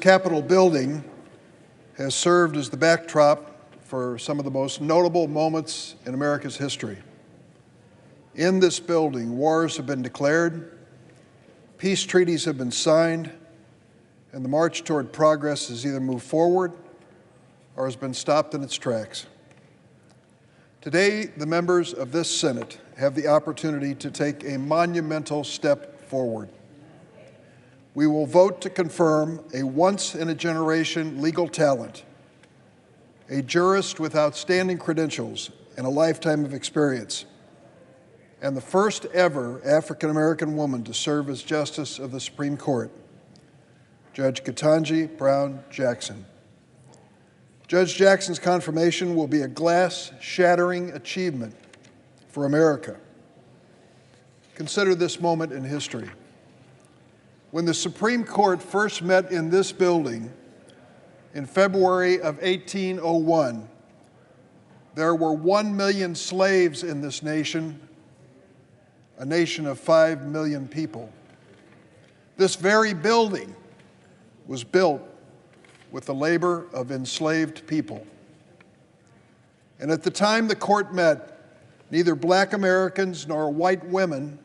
Capitol building has served as the backdrop for some of the most notable moments in America's history. In this building, wars have been declared, peace treaties have been signed, and the march toward progress has either moved forward or has been stopped in its tracks. Today, the members of this Senate have the opportunity to take a monumental step forward. We will vote to confirm a once-in-a-generation legal talent, a jurist with outstanding credentials and a lifetime of experience, and the first ever African-American woman to serve as Justice of the Supreme Court, Judge Ketanji Brown Jackson. Judge Jackson's confirmation will be a glass-shattering achievement for America. Consider this moment in history. When the Supreme Court first met in this building in February of 1801, there were 1 million slaves in this nation, a nation of 5 million people. This very building was built with the labor of enslaved people. And at the time the court met, neither black Americans nor white women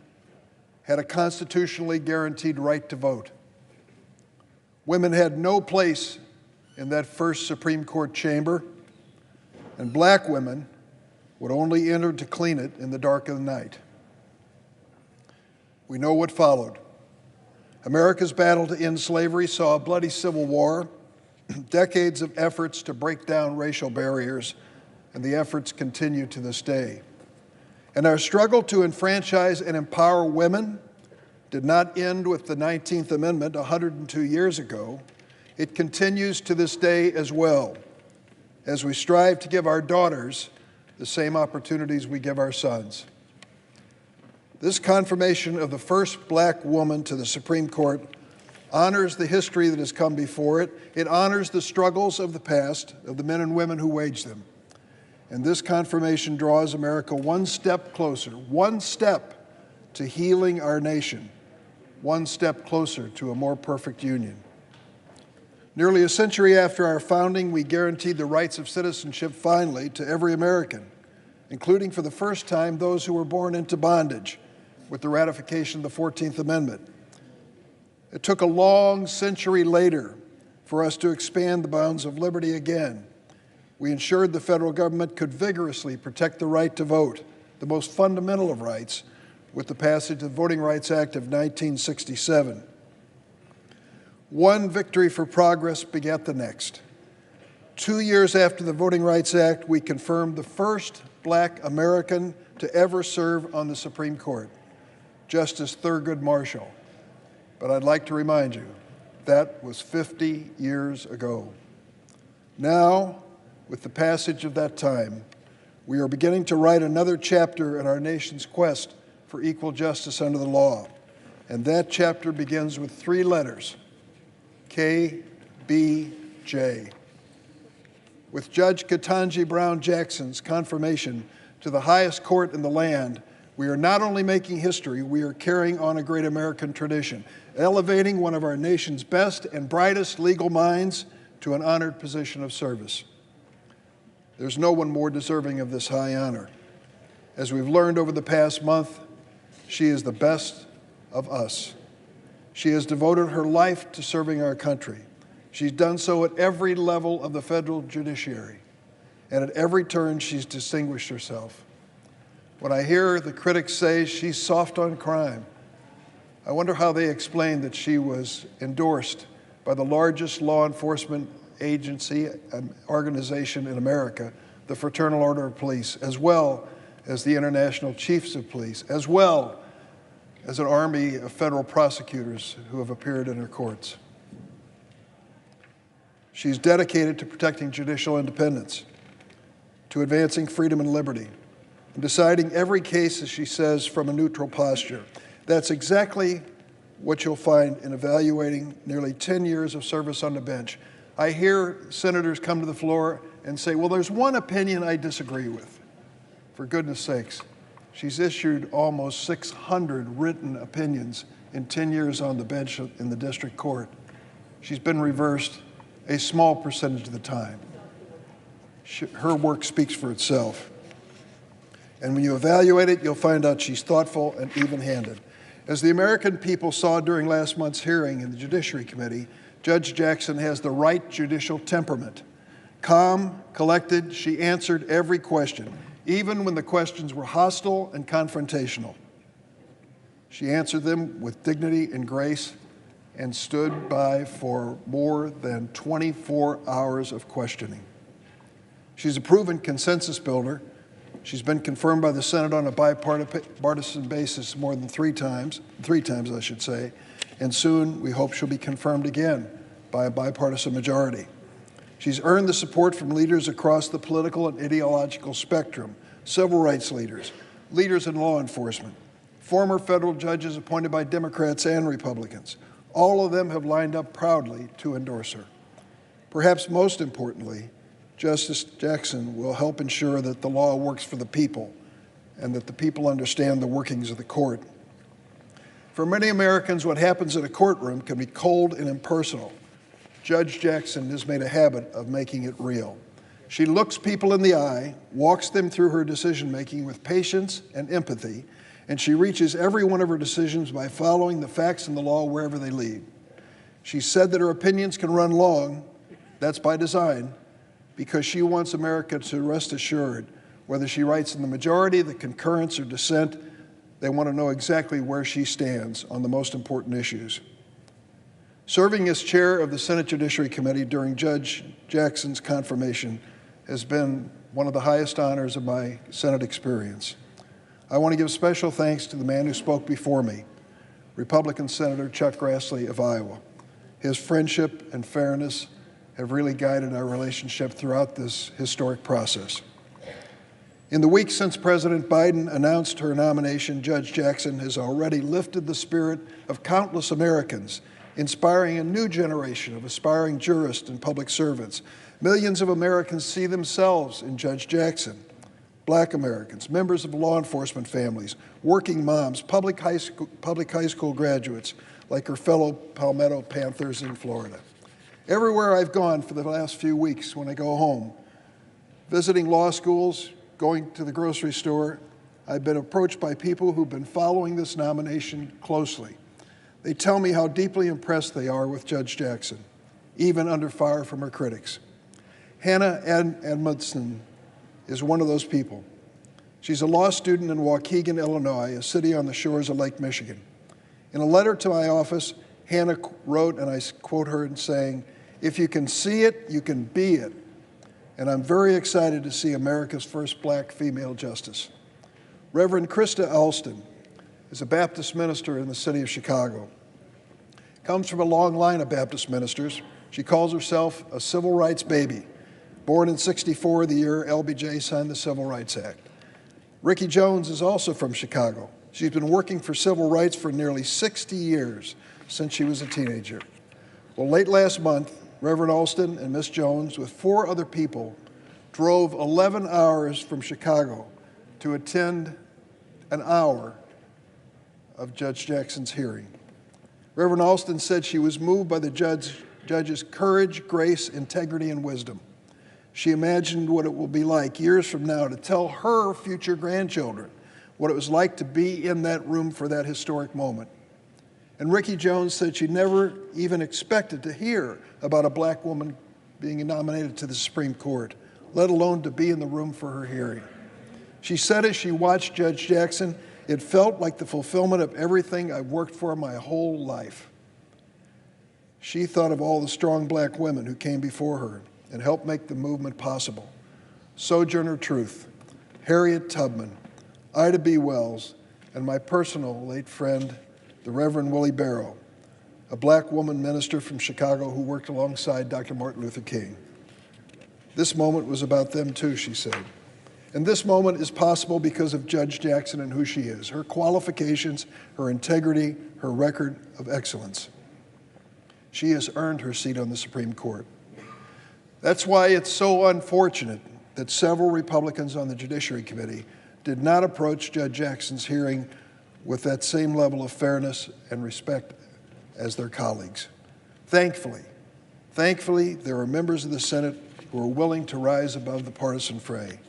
had a constitutionally guaranteed right to vote. Women had no place in that first Supreme Court chamber, and black women would only enter to clean it in the dark of the night. We know what followed. America's battle to end slavery saw a bloody civil war, decades of efforts to break down racial barriers, and the efforts continue to this day. And our struggle to enfranchise and empower women did not end with the 19th Amendment 102 years ago. It continues to this day as well, as we strive to give our daughters the same opportunities we give our sons. This confirmation of the first black woman to the Supreme Court honors the history that has come before it. It honors the struggles of the past, of the men and women who waged them. And this confirmation draws America one step closer, one step to healing our nation, one step closer to a more perfect union. Nearly a century after our founding, we guaranteed the rights of citizenship finally to every American, including for the first time those who were born into bondage with the ratification of the 14th Amendment. It took a long century later for us to expand the bounds of liberty again. We ensured the federal government could vigorously protect the right to vote, the most fundamental of rights, with the passage of the Voting Rights Act of 1967. One victory for progress begat the next. 2 years after the Voting Rights Act, we confirmed the first black American to ever serve on the Supreme Court, Justice Thurgood Marshall. But I'd like to remind you, that was 50 years ago. Now, with the passage of that time, we are beginning to write another chapter in our nation's quest for equal justice under the law. And that chapter begins with 3 letters, KBJ. With Judge Ketanji Brown Jackson's confirmation to the highest court in the land, we are not only making history, we are carrying on a great American tradition, elevating one of our nation's best and brightest legal minds to an honored position of service. There's no one more deserving of this high honor. As we've learned over the past month, she is the best of us. She has devoted her life to serving our country. She's done so at every level of the federal judiciary, and at every turn she's distinguished herself. When I hear the critics say she's soft on crime, I wonder how they explain that she was endorsed by the largest law enforcement agency and organization in America, the Fraternal Order of Police, as well as the International Chiefs of Police, as well as an army of federal prosecutors who have appeared in her courts. She's dedicated to protecting judicial independence, to advancing freedom and liberty, and deciding every case, as she says, from a neutral posture. That's exactly what you'll find in evaluating nearly 10 years of service on the bench. I hear senators come to the floor and say, well, there's one opinion I disagree with. For goodness sakes, she's issued almost 600 written opinions in 10 years on the bench in the district court. she's been reversed a small percentage of the time. Her work speaks for itself. And when you evaluate it, you'll find out she's thoughtful and even-handed. As the American people saw during last month's hearing in the Judiciary Committee, Judge Jackson has the right judicial temperament. Calm, collected, she answered every question, even when the questions were hostile and confrontational. She answered them with dignity and grace and stood by for more than 24 hours of questioning. She's a proven consensus builder. She's been confirmed by the Senate on a bipartisan basis more than three times, I should say, and soon we hope she'll be confirmed again by a bipartisan majority. She's earned the support from leaders across the political and ideological spectrum, civil rights leaders, leaders in law enforcement, former federal judges appointed by Democrats and Republicans. All of them have lined up proudly to endorse her. Perhaps most importantly, Justice Jackson will help ensure that the law works for the people and that the people understand the workings of the court. For many Americans, what happens in a courtroom can be cold and impersonal. Judge Jackson has made a habit of making it real. She looks people in the eye, walks them through her decision-making with patience and empathy, and she reaches every one of her decisions by following the facts and the law wherever they lead. She said that her opinions can run long. That's by design, because she wants America to rest assured, whether she writes in the majority, the concurrence, or dissent, they want to know exactly where she stands on the most important issues. Serving as chair of the Senate Judiciary Committee during Judge Jackson's confirmation has been one of the highest honors of my Senate experience. I want to give special thanks to the man who spoke before me, Republican Senator Chuck Grassley of Iowa. His friendship and fairness have really guided our relationship throughout this historic process. In the weeks since President Biden announced her nomination, Judge Jackson has already lifted the spirit of countless Americans, inspiring a new generation of aspiring jurists and public servants. Millions of Americans see themselves in Judge Jackson. Black Americans, members of law enforcement families, working moms, public high school graduates, like her fellow Palmetto Panthers in Florida. Everywhere I've gone for the last few weeks when I go home, visiting law schools, going to the grocery store, I've been approached by people who've been following this nomination closely. They tell me how deeply impressed they are with Judge Jackson, even under fire from her critics. Hannah Edmondson is one of those people. She's a law student in Waukegan, Illinois, a city on the shores of Lake Michigan. In a letter to my office, Hannah wrote, and I quote her in saying, "If you can see it, you can be it." And I'm very excited to see America's first black female justice. Reverend Krista Alston is a Baptist minister in the city of Chicago. Comes from a long line of Baptist ministers. She calls herself a civil rights baby, born in '64, the year LBJ signed the Civil Rights Act. Ricky Jones is also from Chicago. She's been working for civil rights for nearly 60 years, since she was a teenager. Well, late last month, Reverend Alston and Miss Jones, with 4 other people, drove 11 hours from Chicago to attend an hour of Judge Jackson's hearing. Reverend Alston said she was moved by the judge's courage, grace, integrity, and wisdom. She imagined what it will be like years from now to tell her future grandchildren what it was like to be in that room for that historic moment. And Ricky Jones said she never even expected to hear about a black woman being nominated to the Supreme Court, let alone to be in the room for her hearing. She said as she watched Judge Jackson, "It felt like the fulfillment of everything I've worked for my whole life." She thought of all the strong black women who came before her and helped make the movement possible. Sojourner Truth, Harriet Tubman, Ida B. Wells, and my personal late friend, the Reverend Willie Barrow, a black woman minister from Chicago who worked alongside Dr. Martin Luther King. This moment was about them too, she said. And this moment is possible because of Judge Jackson and who she is, her qualifications, her integrity, her record of excellence. She has earned her seat on the Supreme Court. That's why it's so unfortunate that several Republicans on the Judiciary Committee did not approach Judge Jackson's hearing with that same level of fairness and respect as their colleagues. Thankfully, there are members of the Senate who are willing to rise above the partisan fray.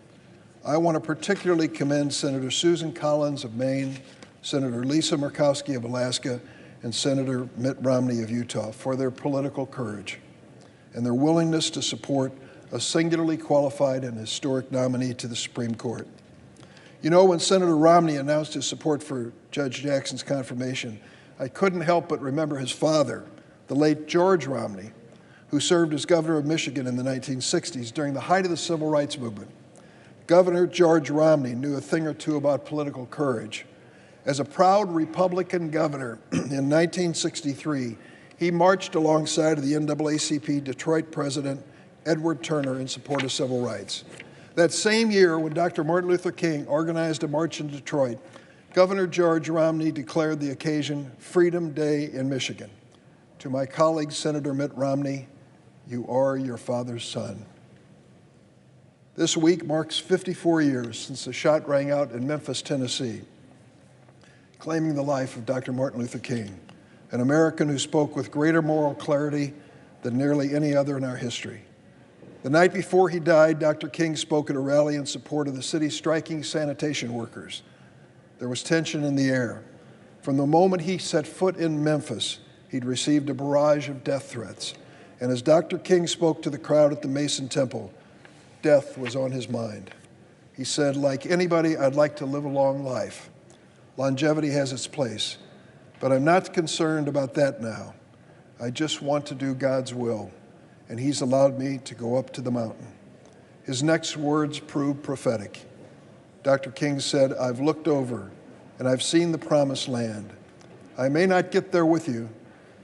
I want to particularly commend Senator Susan Collins of Maine, Senator Lisa Murkowski of Alaska, and Senator Mitt Romney of Utah for their political courage and their willingness to support a singularly qualified and historic nominee to the Supreme Court. You know, when Senator Romney announced his support for Judge Jackson's confirmation, I couldn't help but remember his father, the late George Romney, who served as governor of Michigan in the 1960s during the height of the civil rights movement. Governor George Romney knew a thing or two about political courage. As a proud Republican governor in 1963, he marched alongside of the NAACP Detroit president Edward Turner in support of civil rights. That same year, when Dr. Martin Luther King organized a march in Detroit, Governor George Romney declared the occasion Freedom Day in Michigan. To my colleague, Senator Mitt Romney, you are your father's son. This week marks 54 years since the shot rang out in Memphis, Tennessee, claiming the life of Dr. Martin Luther King, an American who spoke with greater moral clarity than nearly any other in our history. The night before he died, Dr. King spoke at a rally in support of the city's striking sanitation workers. There was tension in the air. From the moment he set foot in Memphis, he'd received a barrage of death threats. And as Dr. King spoke to the crowd at the Mason Temple, death was on his mind. He said, like anybody, I'd like to live a long life. Longevity has its place, but I'm not concerned about that now. I just want to do God's will, and he's allowed me to go up to the mountain. His next words proved prophetic. Dr. King said, I've looked over, and I've seen the promised land. I may not get there with you,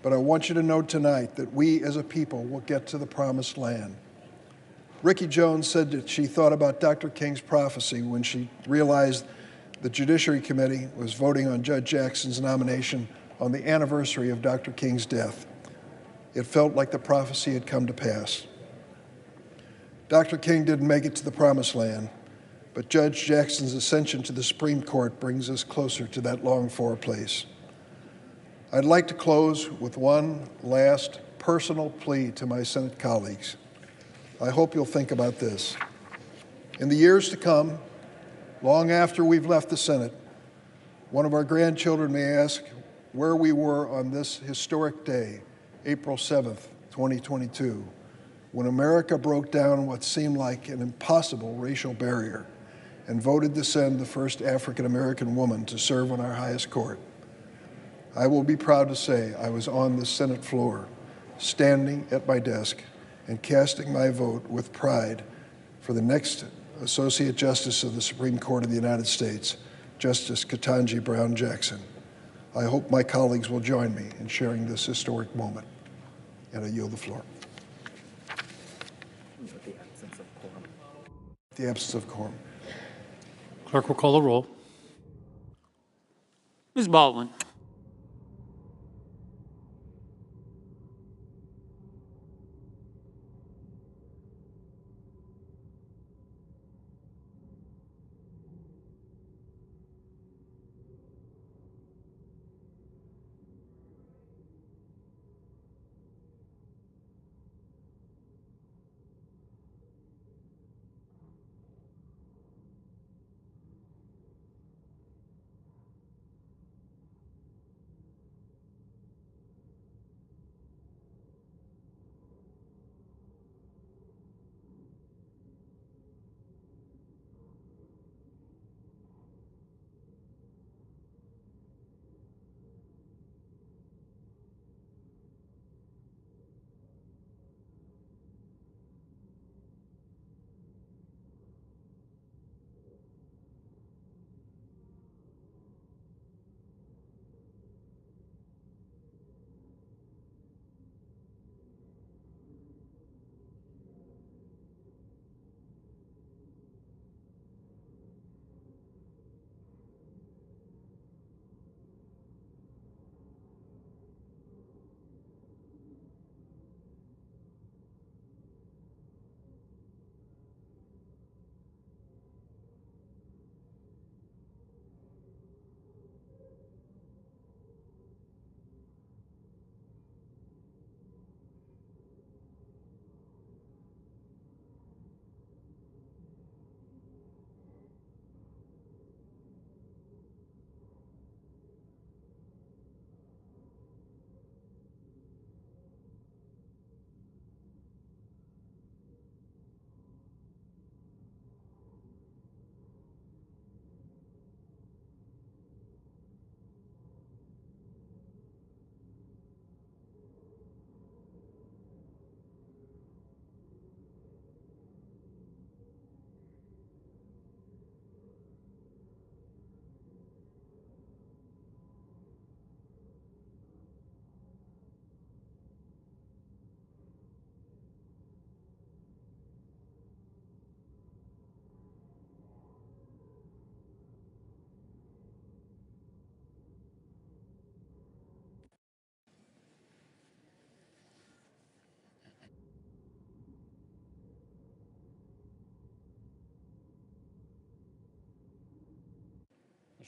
but I want you to know tonight that we as a people will get to the promised land. Ricky Jones said that she thought about Dr. King's prophecy when she realized the Judiciary Committee was voting on Judge Jackson's nomination on the anniversary of Dr. King's death. It felt like the prophecy had come to pass. Dr. King didn't make it to the promised land, but Judge Jackson's ascension to the Supreme Court brings us closer to that longed-for place. I'd like to close with one last personal plea to my Senate colleagues. I hope you'll think about this. In the years to come, long after we've left the Senate, one of our grandchildren may ask where we were on this historic day, April 7th, 2022, when America broke down what seemed like an impossible racial barrier and voted to send the first African-American woman to serve on our highest court. I will be proud to say I was on the Senate floor, standing at my desk and casting my vote with pride for the next Associate Justice of the Supreme Court of the United States, Justice Ketanji Brown Jackson. I hope my colleagues will join me in sharing this historic moment. And I yield the floor. The absence of quorum. Clerk will call the roll. Ms. Baldwin.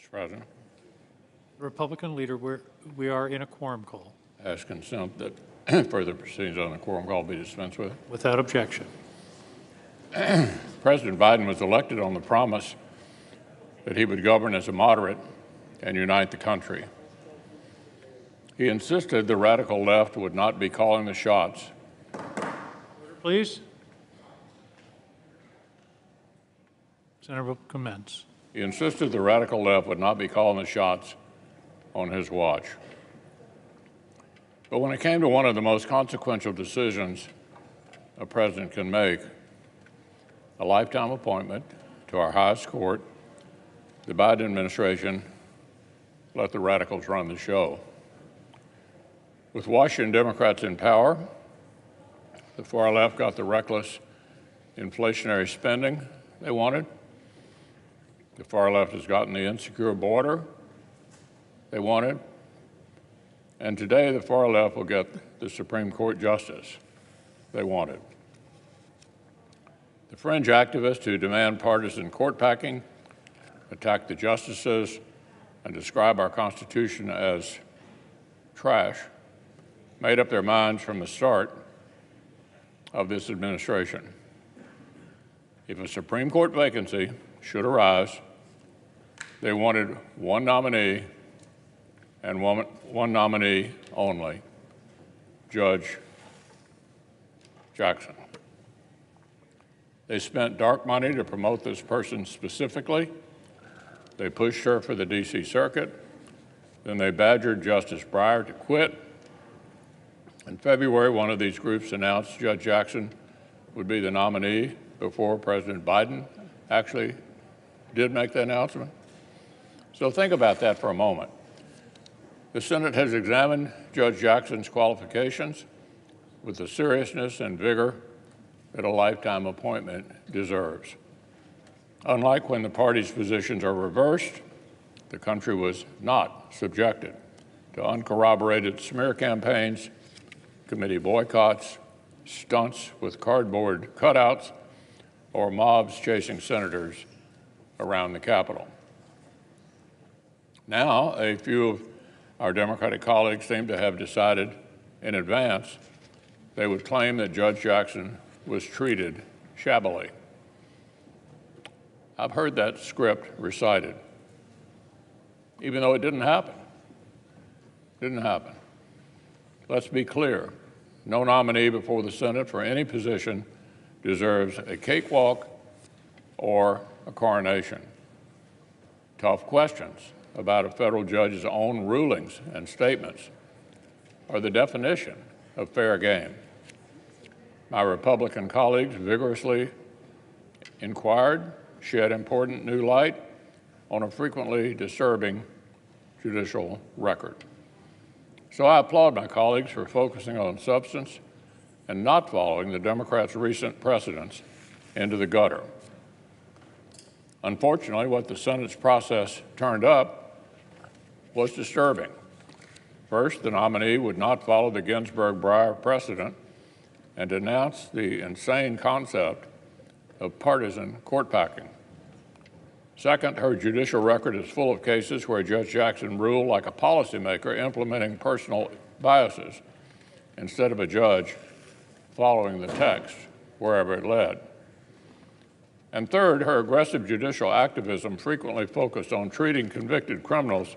Mr. President, Republican leader, we are in a quorum call. ask consent that further proceedings on the quorum call be dispensed with. Without objection. President Biden was elected on the promise that he would govern as a moderate and unite the country. He insisted the radical left would not be calling the shots. Order, please. Senator will commence. He insisted the radical left would not be calling the shots on his watch. But when it came to one of the most consequential decisions a president can make, a lifetime appointment to our highest court, the Biden administration let the radicals run the show. With Washington Democrats in power, the far left got the reckless inflationary spending they wanted. The far left has gotten the insecure border they wanted. And today, the far left will get the Supreme Court justice they wanted. The fringe activists who demand partisan court packing, attack the justices, and describe our Constitution as trash made up their minds from the start of this administration. If a Supreme Court vacancy should arise, they wanted one nominee and one nominee only, Judge Jackson. They spent dark money to promote this person specifically. They pushed her for the D.C. Circuit. Then they badgered Justice Breyer to quit. In February, one of these groups announced Judge Jackson would be the nominee before President Biden actually did make the announcement. So think about that for a moment. The Senate has examined Judge Jackson's qualifications with the seriousness and vigor that a lifetime appointment deserves. Unlike when the parties' positions are reversed, the country was not subjected to uncorroborated smear campaigns, committee boycotts, stunts with cardboard cutouts, or mobs chasing senators around the Capitol. Now, a few of our Democratic colleagues seem to have decided in advance they would claim that Judge Jackson was treated shabbily. I've heard that script recited, even though it didn't happen. Didn't happen. Let's be clear. No nominee before the Senate for any position deserves a cakewalk or a coronation. Tough questions about a federal judge's own rulings and statements are the definition of fair game. My Republican colleagues vigorously inquired, shed important new light on a frequently disturbing judicial record. So I applaud my colleagues for focusing on substance and not following the Democrats' recent precedents into the gutter. Unfortunately, what the Senate's process turned up was disturbing. First, the nominee would not follow the Ginsburg-Breyer precedent and denounced the insane concept of partisan court packing. Second, her judicial record is full of cases where Judge Jackson ruled like a policymaker implementing personal biases instead of a judge following the text wherever it led. And third, her aggressive judicial activism frequently focused on treating convicted criminals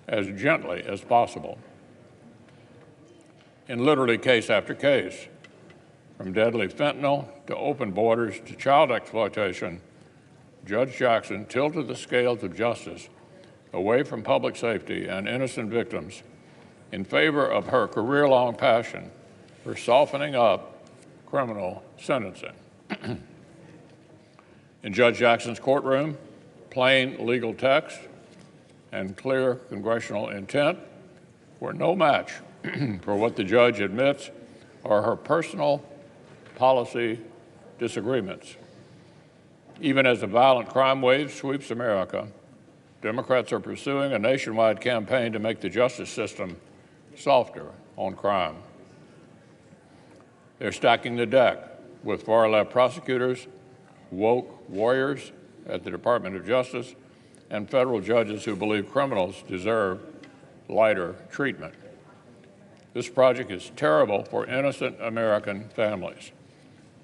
as gently as possible. In literally case after case, from deadly fentanyl to open borders to child exploitation, Judge Jackson tilted the scales of justice away from public safety and innocent victims in favor of her career-long passion for softening up criminal sentencing. In Judge Jackson's courtroom, plain legal text and clear congressional intent were no match for what the judge admits are her personal policy disagreements. Even as the violent crime wave sweeps America, Democrats are pursuing a nationwide campaign to make the justice system softer on crime. They're stacking the deck with far-left prosecutors, woke warriors at the Department of Justice, and federal judges who believe criminals deserve lighter treatment. This project is terrible for innocent American families,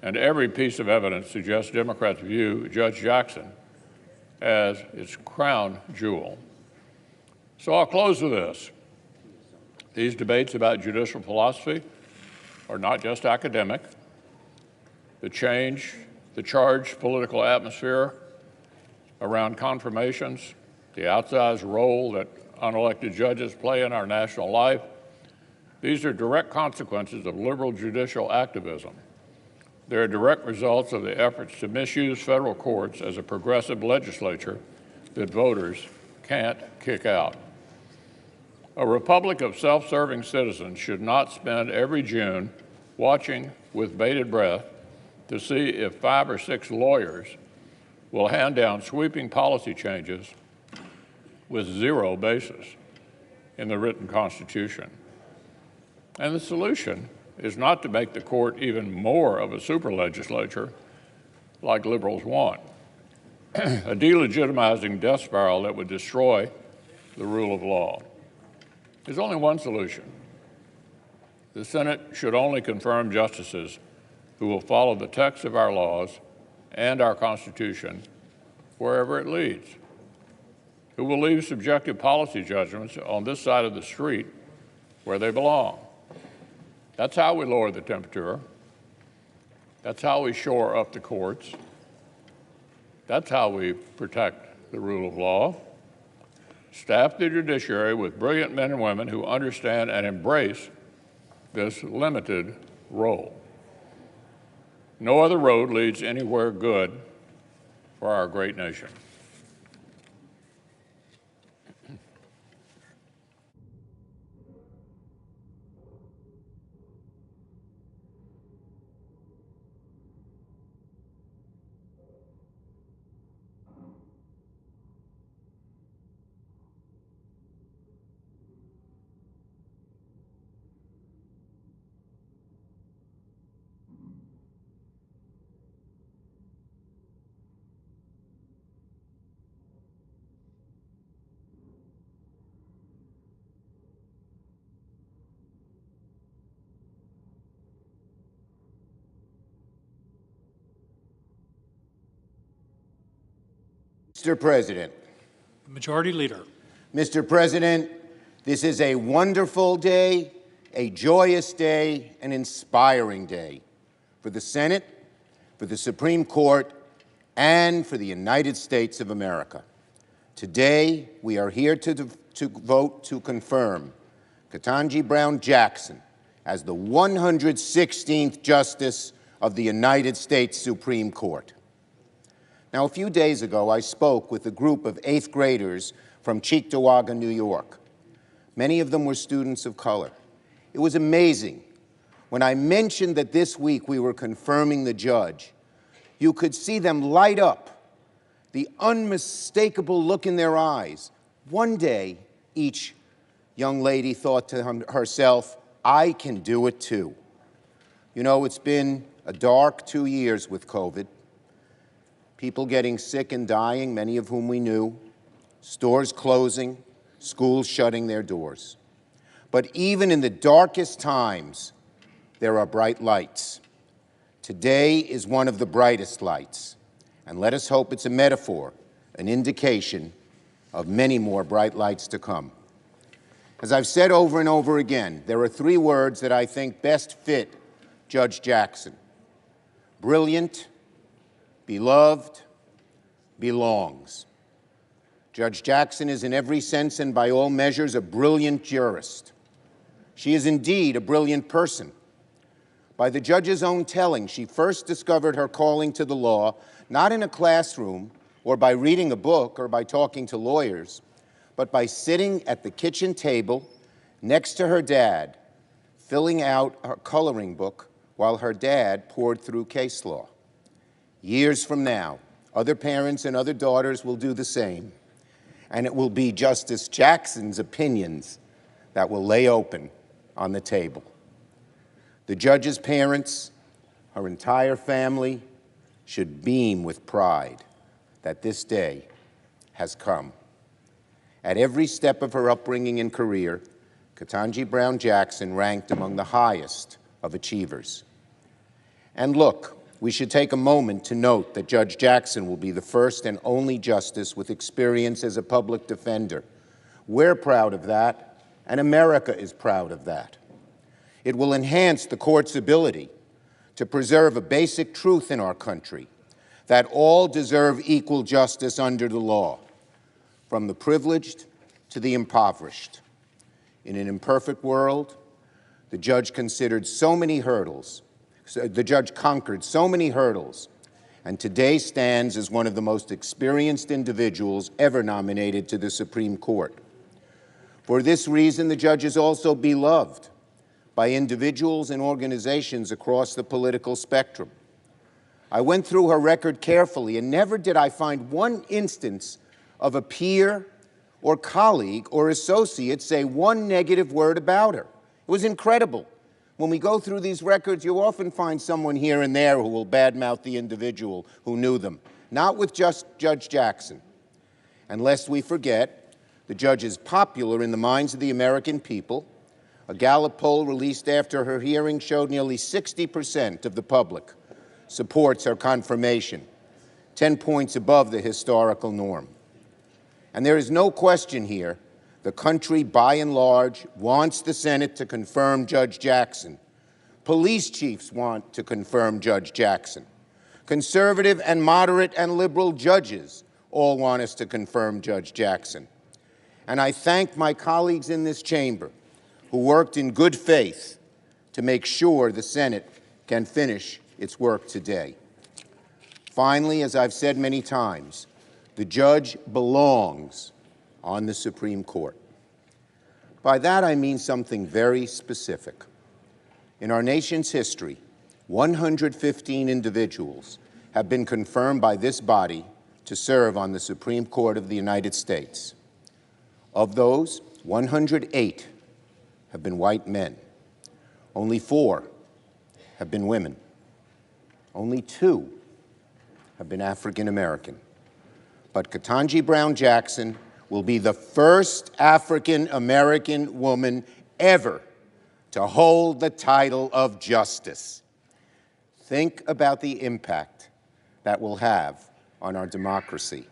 and every piece of evidence suggests Democrats view Judge Jackson as its crown jewel. So I'll close with this. These debates about judicial philosophy are not just academic. The charged political atmosphere around confirmations, the outsized role that unelected judges play in our national life, these are direct consequences of liberal judicial activism. They're direct results of the efforts to misuse federal courts as a progressive legislature that voters can't kick out. A republic of self-serving citizens should not spend every June watching with bated breath to see if 5 or 6 lawyers will hand down sweeping policy changes with zero basis in the written Constitution. And the solution is not to make the court even more of a super legislature like liberals want, a delegitimizing death spiral that would destroy the rule of law. There's only one solution. The Senate should only confirm justices who will follow the text of our laws and our Constitution wherever it leads, who will leave subjective policy judgments on this side of the street where they belong. That's how we lower the temperature. That's how we shore up the courts. That's how we protect the rule of law. Staff the judiciary with brilliant men and women who understand and embrace this limited role. No other road leads anywhere good for our great nation. Mr. President. Majority Leader. Mr. President, this is a wonderful day, a joyous day, an inspiring day for the Senate, for the Supreme Court, and for the United States of America. Today, we are here to vote to confirm Ketanji Brown Jackson as the 116th Justice of the United States Supreme Court. Now, a few days ago, I spoke with a group of 8th graders from Cheektowaga, New York. Many of them were students of color. It was amazing. When I mentioned that this week we were confirming the judge, you could see them light up, the unmistakable look in their eyes. One day, each young lady thought to herself, I can do it too. You know, it's been a dark 2 years with COVID. People getting sick and dying, many of whom we knew, stores closing, schools shutting their doors. But even in the darkest times, there are bright lights. Today is one of the brightest lights, and let us hope it's a metaphor, an indication of many more bright lights to come. As I've said over and over again, there are 3 words that I think best fit Judge Jackson: brilliant, beloved, belongs. Judge Jackson is in every sense and by all measures a brilliant jurist. She is indeed a brilliant person. By the judge's own telling, she first discovered her calling to the law not in a classroom or by reading a book or by talking to lawyers, but by sitting at the kitchen table next to her dad, filling out her coloring book while her dad poured through case law. Years from now, other parents and other daughters will do the same, and it will be Justice Jackson's opinions that will lay open on the table. The judge's parents, her entire family, should beam with pride that this day has come. At every step of her upbringing and career, Ketanji Brown Jackson ranked among the highest of achievers. And look, we should take a moment to note that Judge Jackson will be the first and only justice with experience as a public defender. We're proud of that, and America is proud of that. It will enhance the court's ability to preserve a basic truth in our country, that all deserve equal justice under the law, from the privileged to the impoverished. In an imperfect world, the judge conquered so many hurdles, and today stands as one of the most experienced individuals ever nominated to the Supreme Court. For this reason, the judge is also beloved by individuals and organizations across the political spectrum. I went through her record carefully, and never did I find one instance of a peer or colleague or associate say one negative word about her. It was incredible. When we go through these records, you often find someone here and there who will badmouth the individual who knew them. Not with just Judge Jackson. And lest we forget, the judge is popular in the minds of the American people. A Gallup poll released after her hearing showed nearly 60% of the public supports her confirmation, 10 points above the historical norm. And there is no question here, the country, by and large, wants the Senate to confirm Judge Jackson. Police chiefs want to confirm Judge Jackson. Conservative and moderate and liberal judges all want us to confirm Judge Jackson. And I thank my colleagues in this chamber who worked in good faith to make sure the Senate can finish its work today. Finally, as I've said many times, the judge belongs on the Supreme Court. By that, I mean something very specific. In our nation's history, 115 individuals have been confirmed by this body to serve on the Supreme Court of the United States. Of those, 108 have been white men. Only 4 have been women. Only 2 have been African American. But Ketanji Brown Jackson will be the first African American woman ever to hold the title of justice. Think about the impact that will have on our democracy.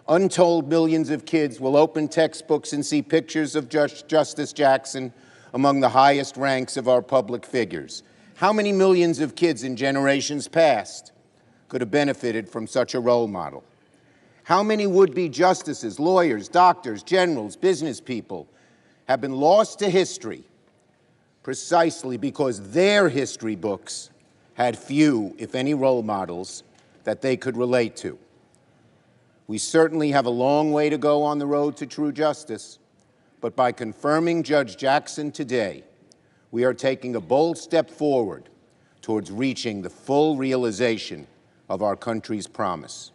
Untold millions of kids will open textbooks and see pictures of Justice Jackson among the highest ranks of our public figures. How many millions of kids in generations past could have benefited from such a role model? How many would-be justices, lawyers, doctors, generals, business people have been lost to history precisely because their history books had few, if any, role models that they could relate to? We certainly have a long way to go on the road to true justice, but by confirming Judge Jackson today, we are taking a bold step forward towards reaching the full realization of our country's promise.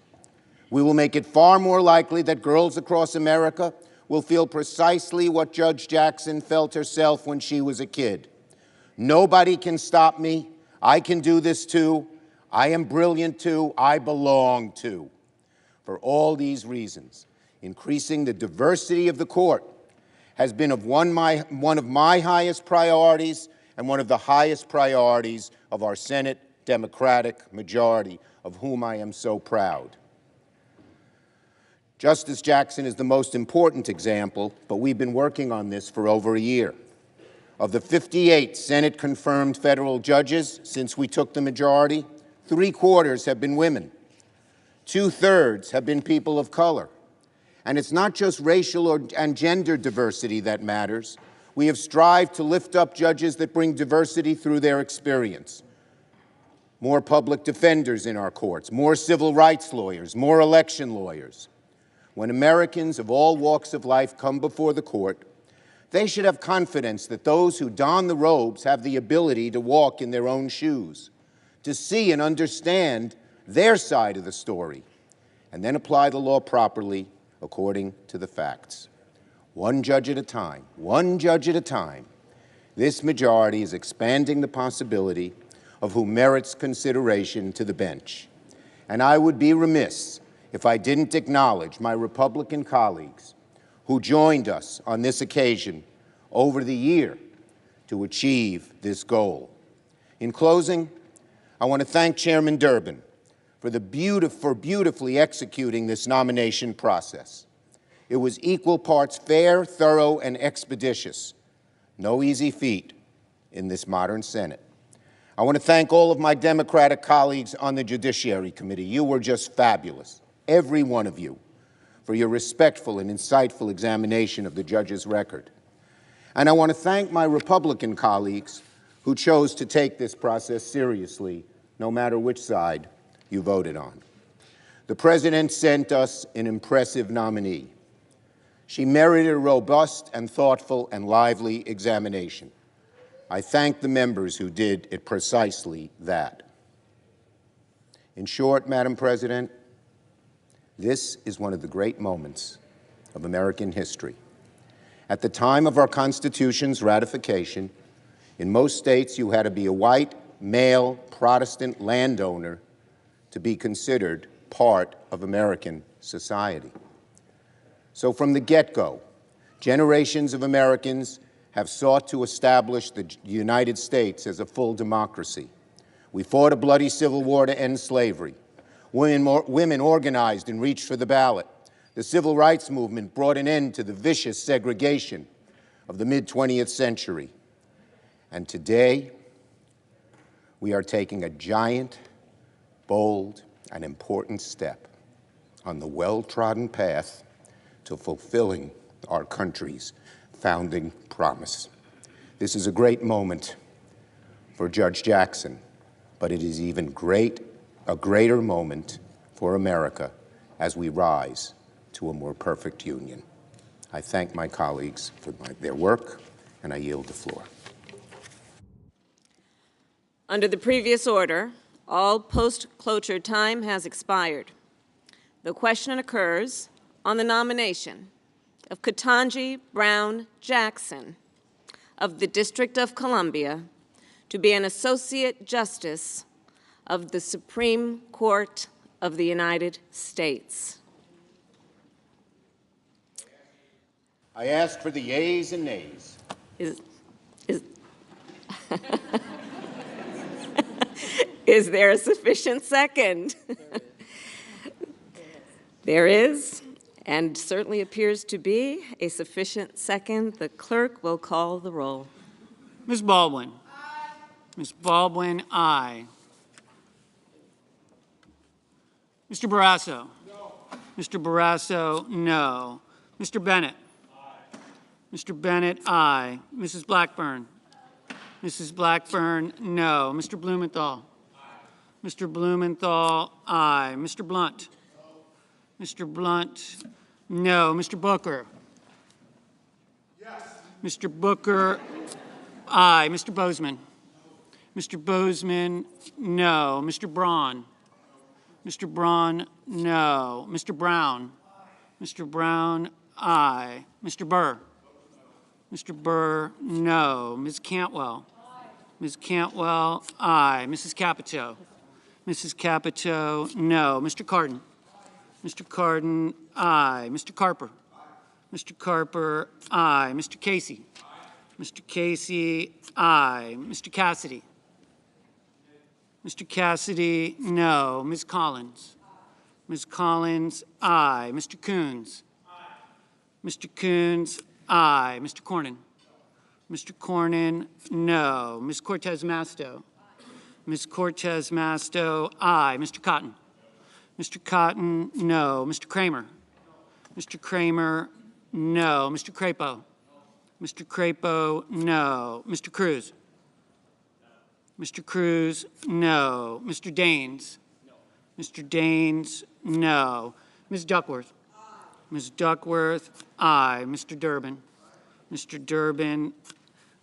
We will make it far more likely that girls across America will feel precisely what Judge Jackson felt herself when she was a kid. Nobody can stop me. I can do this too. I am brilliant too. I belong too. For all these reasons, increasing the diversity of the court has been one of my highest priorities and one of the highest priorities of our Senate Democratic majority, of whom I am so proud. Justice Jackson is the most important example, but we've been working on this for over a year. Of the 58 Senate-confirmed federal judges since we took the majority, 3/4 have been women. 2/3 have been people of color. And it's not just racial and gender diversity that matters. We have strived to lift up judges that bring diversity through their experience. More public defenders in our courts, more civil rights lawyers, more election lawyers. When Americans of all walks of life come before the court, they should have confidence that those who don the robes have the ability to walk in their own shoes, to see and understand their side of the story, and then apply the law properly according to the facts. One judge at a time, one judge at a time, this majority is expanding the possibility of who merits consideration to the bench. And I would be remiss if I didn't acknowledge my Republican colleagues who joined us on this occasion over the year to achieve this goal. In closing, I want to thank Chairman Durbin for beautifully executing this nomination process. It was equal parts fair, thorough, and expeditious. No easy feat in this modern Senate. I want to thank all of my Democratic colleagues on the Judiciary Committee. You were just fabulous, every one of you, for your respectful and insightful examination of the judge's record. And I want to thank my Republican colleagues who chose to take this process seriously, no matter which side you voted on. The President sent us an impressive nominee. She merited a robust and thoughtful and lively examination. I thank the members who did it precisely that. In short, Madam President, this is one of the great moments of American history. At the time of our Constitution's ratification, in most states you had to be a white, male, Protestant landowner to be considered part of American society. So from the get-go, generations of Americans have sought to establish the United States as a full democracy. We fought a bloody civil war to end slavery. Women organized and reached for the ballot. The civil rights movement brought an end to the vicious segregation of the mid-20th century. And today, we are taking a giant, bold, and important step on the well-trodden path to fulfilling our country's founding promise. This is a great moment for Judge Jackson, but it is even a greater moment for America as we rise to a more perfect union. I thank my colleagues for their work, and I yield the floor. Under the previous order, all post-cloture time has expired. The question occurs on the nomination of Ketanji Brown Jackson of the District of Columbia to be an Associate Justice of the Supreme Court of the United States. I ask for the yeas and nays. Is there a sufficient second? There is, and certainly appears to be, a sufficient second. The clerk will call the roll. Ms. Baldwin. Aye. Ms. Baldwin, aye. Mr. Barrasso. No. Mr. Barrasso, no. Mr. Bennett. Aye. Mr. Bennett, aye. Mrs. Blackburn. Mrs. Blackburn, no. Mr. Blumenthal. Aye. Mr. Blumenthal, aye. Mr. Blunt. No. Mr. Blunt, no. Mr. Booker. Yes. Mr. Booker, aye. Mr. Bozeman. Mr. Bozeman, no. Mr. Braun. Mr. Braun, no. Mr. Brown. Mr. Brown, aye. Mr. Burr. Mr. Burr, no. Ms. Cantwell. Ms. Cantwell, aye. Mrs. Capito. Mrs. Capito, no. Mr. Cardin. Mr. Cardin, aye. Mr. Carper. Mr. Carper, aye. Mr. Casey. Mr. Casey, aye. Mr. Cassidy. Mr. Cassidy, no. Ms. Collins. Ms. Collins, aye. Mr. Coons. Mr. Coons, aye. Mr. Cornyn. Mr. Cornyn, no. Ms. Cortez Masto. Ms. Cortez Masto, aye. Mr. Cotton. Mr. Cotton, no. Mr. Kramer. Mr. Kramer, no. Mr. Crapo. Mr. Crapo, no. Mr. Cruz. Mr. Cruz, no. Mr. Daines. Mr. Daines, no. Ms. Duckworth. Ms. Duckworth, aye. Mr. Durbin. Mr. Durbin,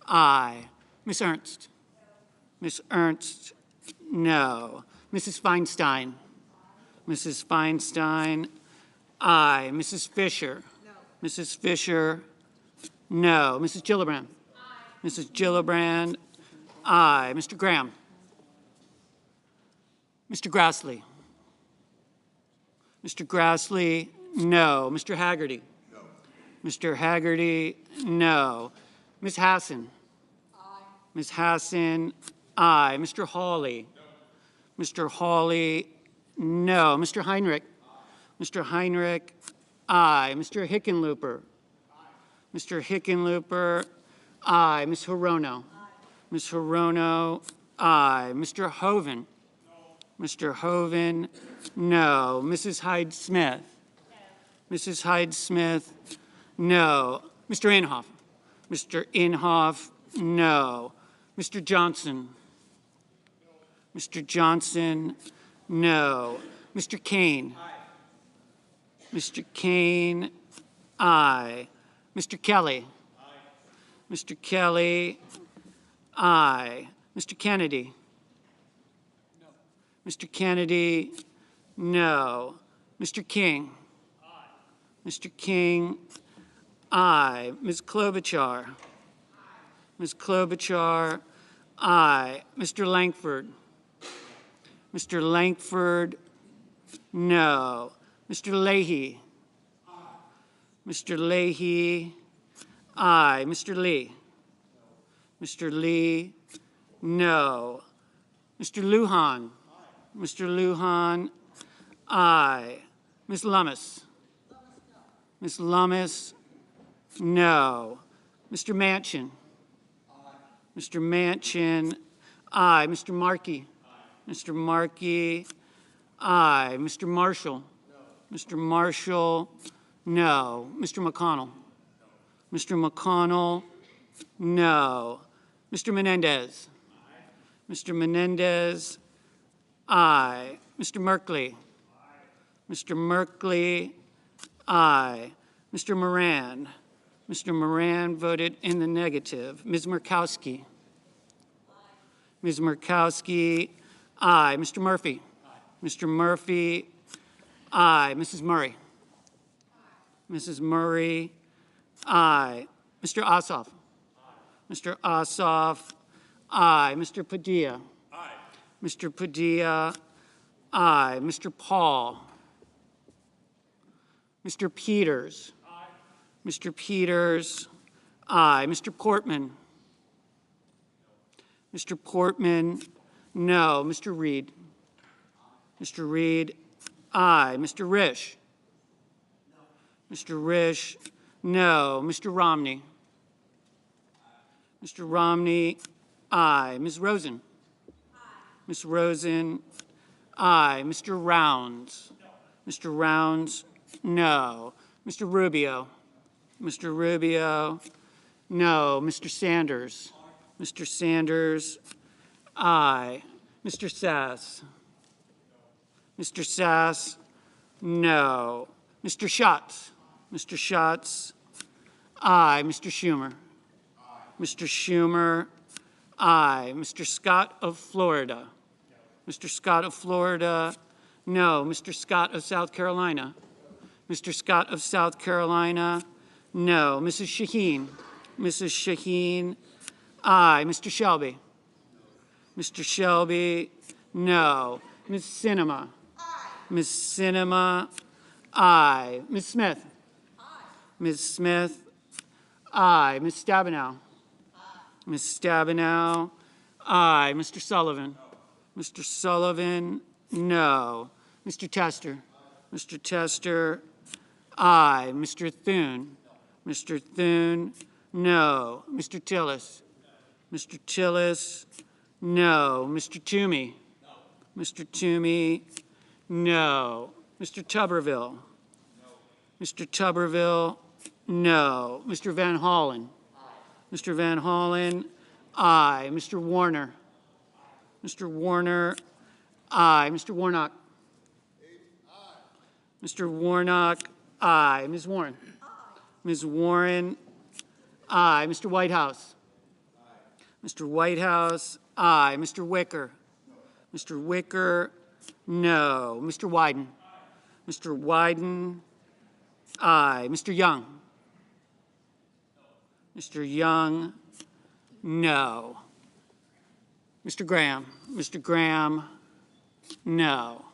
aye. Ms. Ernst. Ms. Ernst, no. Mrs. Feinstein. Mrs. Feinstein, aye. Mrs. Fisher. No. Mrs. Fisher, no. Mrs. Gillibrand. Aye. Mrs. Gillibrand, aye. Mr. Graham. Mr. Grassley. Mr. Grassley, no. Mr. Haggerty? No. Mr. Haggerty, no. Ms. Hassan? Aye. Ms. Hassan, aye. Mr. Hawley? No. Mr. Hawley, no. Mr. Heinrich? Aye. Mr. Heinrich, aye. Mr. Hickenlooper? Aye. Mr. Hickenlooper, aye. Ms. Hirono? Aye. Ms. Hirono, aye. Mr. Hoven? No. Mr. Hoven, no. Mrs. Hyde-Smith? No. Mrs. Hyde-Smith, no. Mr. Inhofe? Mr. Inhofe, no. Mr. Johnson? No. Mr. Johnson, no. Mr. Kane? Aye. Mr. Kane, aye. Mr. Kelly? Aye. Mr. Kelly, aye. Mr. Kennedy? No. Mr. Kennedy, no. Mr. King? Aye. Mr. King, aye. Ms. Klobuchar? Aye. Ms. Klobuchar, aye. Mr. Langford? Mr. Langford, no. Mr. Leahy? Aye. Mr. Leahy, aye. Mr. Lee? No. Mr. Lee, no. Mr. Lujan? Aye. Mr. Lujan, aye. Ms. Lummis? Ms. Lummis, no. Mr. Manchin? Aye. Mr. Manchin, aye. Mr. Markey? Aye. Mr. Markey, aye. Mr. Marshall? No. Mr. Marshall, no. Mr. McConnell? No. Mr. McConnell, no. Mr. Menendez? Aye. Mr. Menendez, aye. Mr. Merkley? Aye. Mr. Merkley, aye. Mr. Moran? Mr. Moran voted in the negative. Ms. Murkowski? Aye. Ms. Murkowski, aye. Mr. Murphy? Aye. Mr. Murphy, aye. Mrs. Murray? Aye. Mrs. Murray, aye. Mr. Ossoff? Aye. Mr. Ossoff, aye. Mr. Padilla? Aye. Mr. Padilla, aye. Mr. Paul? Mr. Peters? Aye. Mr. Peters, aye. Mr. Portman? No. Mr. Portman, no. Mr. Reed? Aye. Mr. Reed, aye. Mr. Risch? No. Mr. Risch, no. Mr. Romney? Aye. Mr. Romney, aye. Ms. Rosen? Aye. Ms. Rosen, aye. Mr. Rounds? No. Mr. Rounds, no. Mr. Rubio? Mr. Rubio, no. Mr. Sanders? Aye. Mr. Sanders, aye. Mr. Sass? No. Mr. Sass, no. Mr. Schatz? Mr. Schatz, aye. Mr. Schumer? Aye. Mr. Schumer, aye. Mr. Scott of Florida? No. Mr. Scott of Florida, no. Mr. Scott of South Carolina? Mr. Scott of South Carolina, no. Mrs. Shaheen? Mrs. Shaheen, aye. Mr. Shelby? Mr. Shelby, no. Ms. Sinema? Aye. Ms. Sinema, aye. Ms. Smith? Aye. Ms. Smith, aye. Ms. Stabenow? Aye. Ms. Stabenow, aye. Mr. Sullivan? No. Mr. Sullivan, no. Mr. Tester? Aye. Mr. Tester, aye. Mr. Thune? No. Mr. Thune, no. Mr. Tillis? No. Mr. Tillis, no. Mr. Toomey? No. Mr. Toomey, no. Mr. Tuberville? No. Mr. Tuberville, no. Mr. Van Hollen? Aye. Mr. Van Hollen, aye. Mr. Warner? Aye. Mr. Warner, aye. Mr. Warnock? Aye. Mr. Warnock, aye. Ms. Warren? Aye. Ms. Warren, aye. Mr. Whitehouse? Aye. Mr. Whitehouse, aye. Mr. Wicker? No. Mr. Wicker, no. Mr. Wyden? Aye. Mr. Wyden, aye. Mr. Young? No. Mr. Young, no. Mr. Graham? Mr. Graham, no.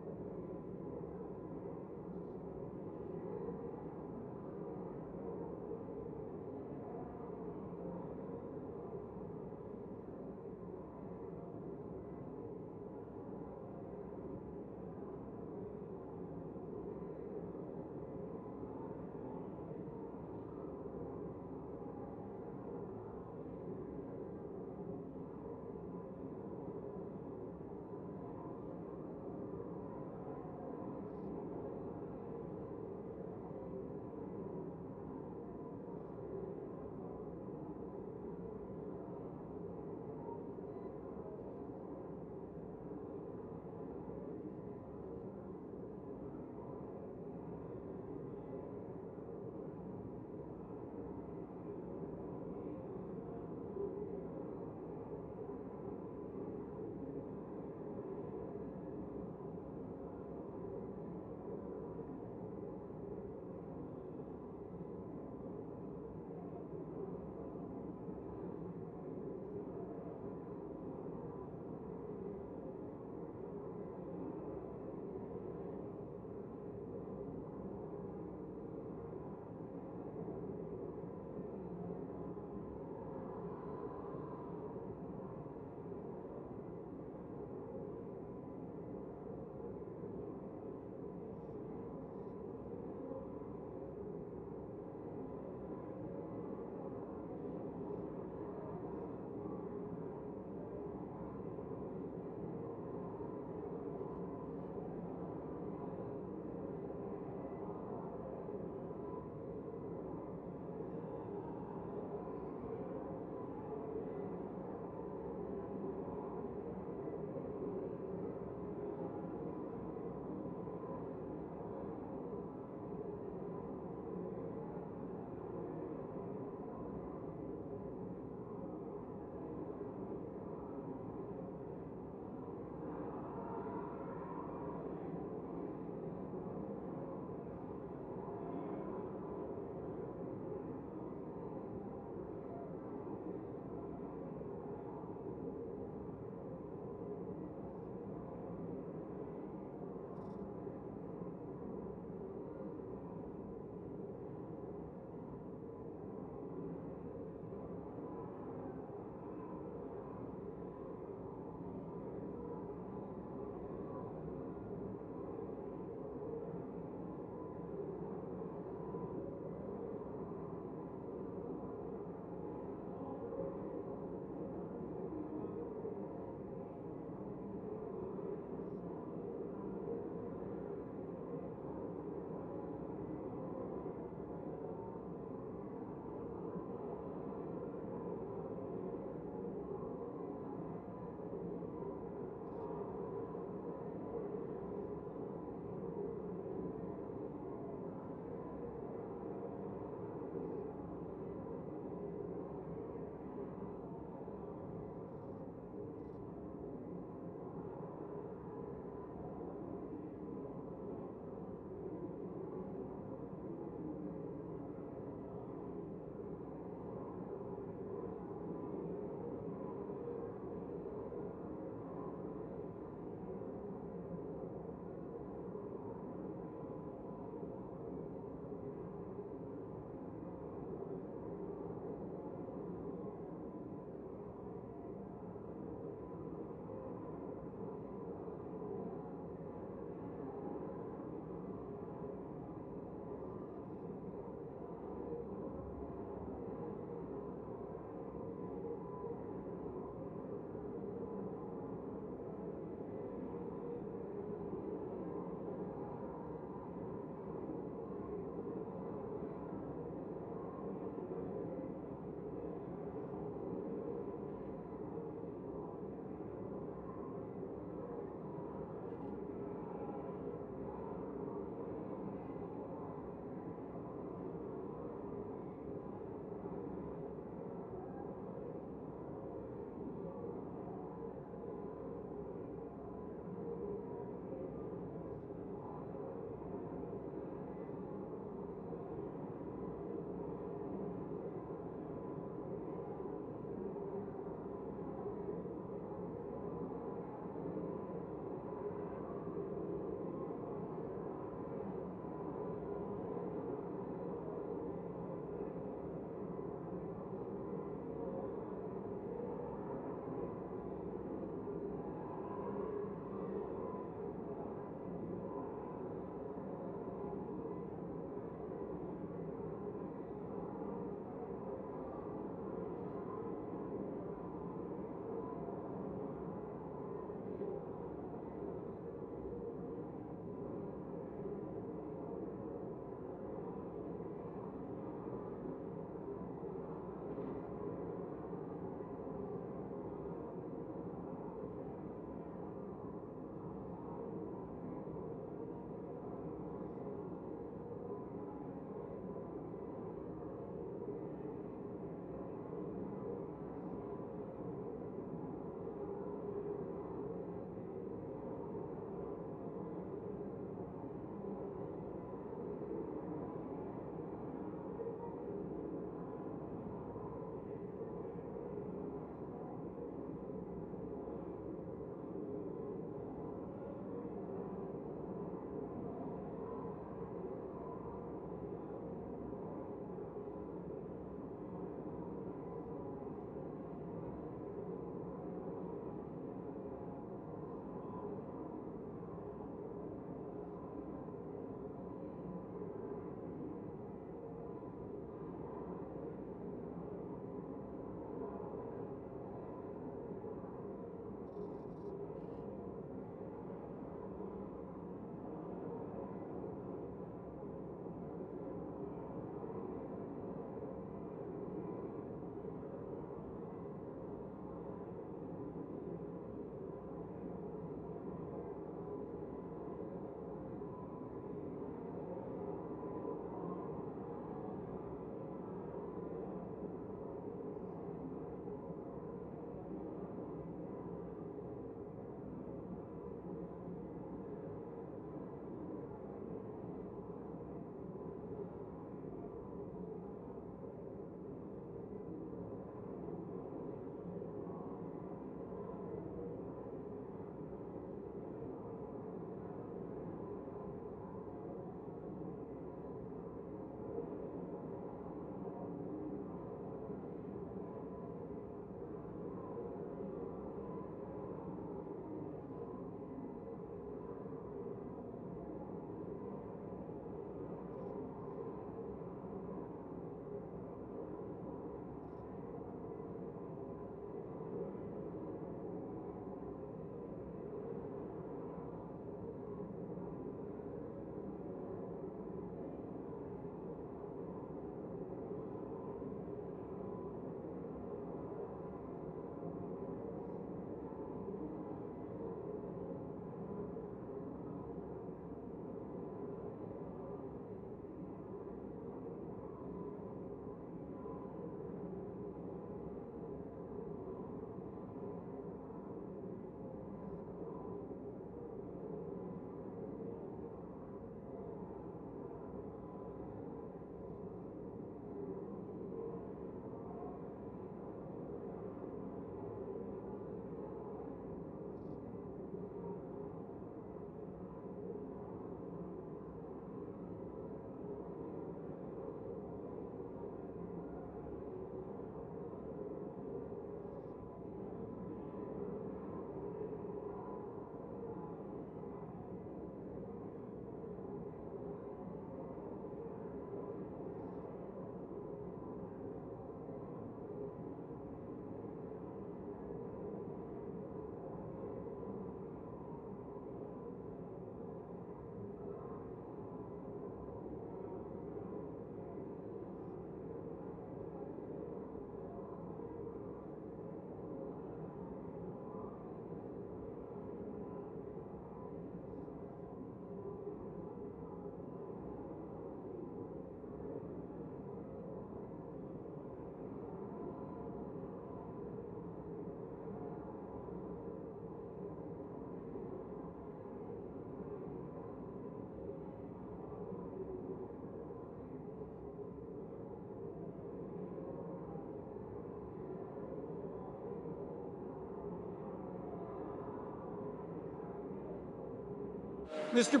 Mr.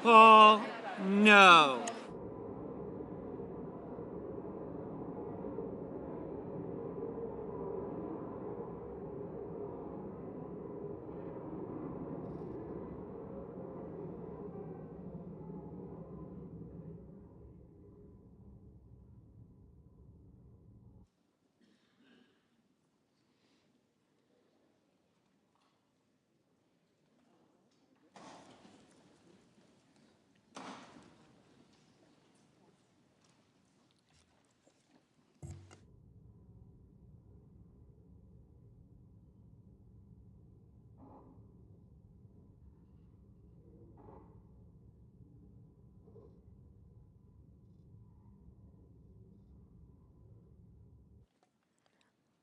Paul, no.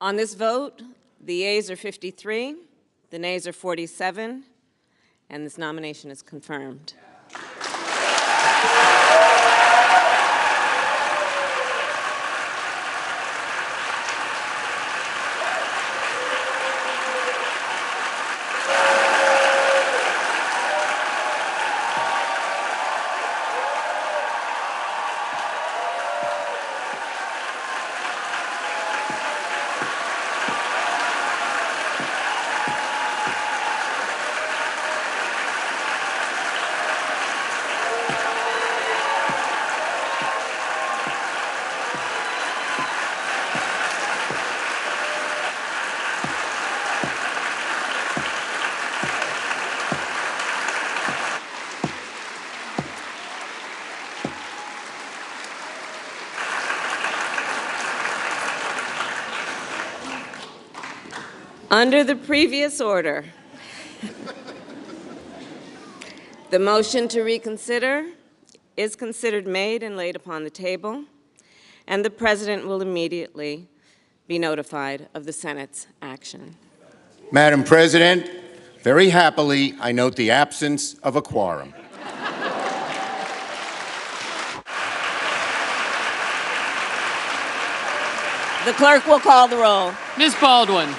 On this vote, the yeas are 53, the nays are 47, and this nomination is confirmed. Under the previous order, the motion to reconsider is considered made and laid upon the table, and the President will immediately be notified of the Senate's action. Madam President, very happily, I note the absence of a quorum. The clerk will call the roll. Ms. Baldwin.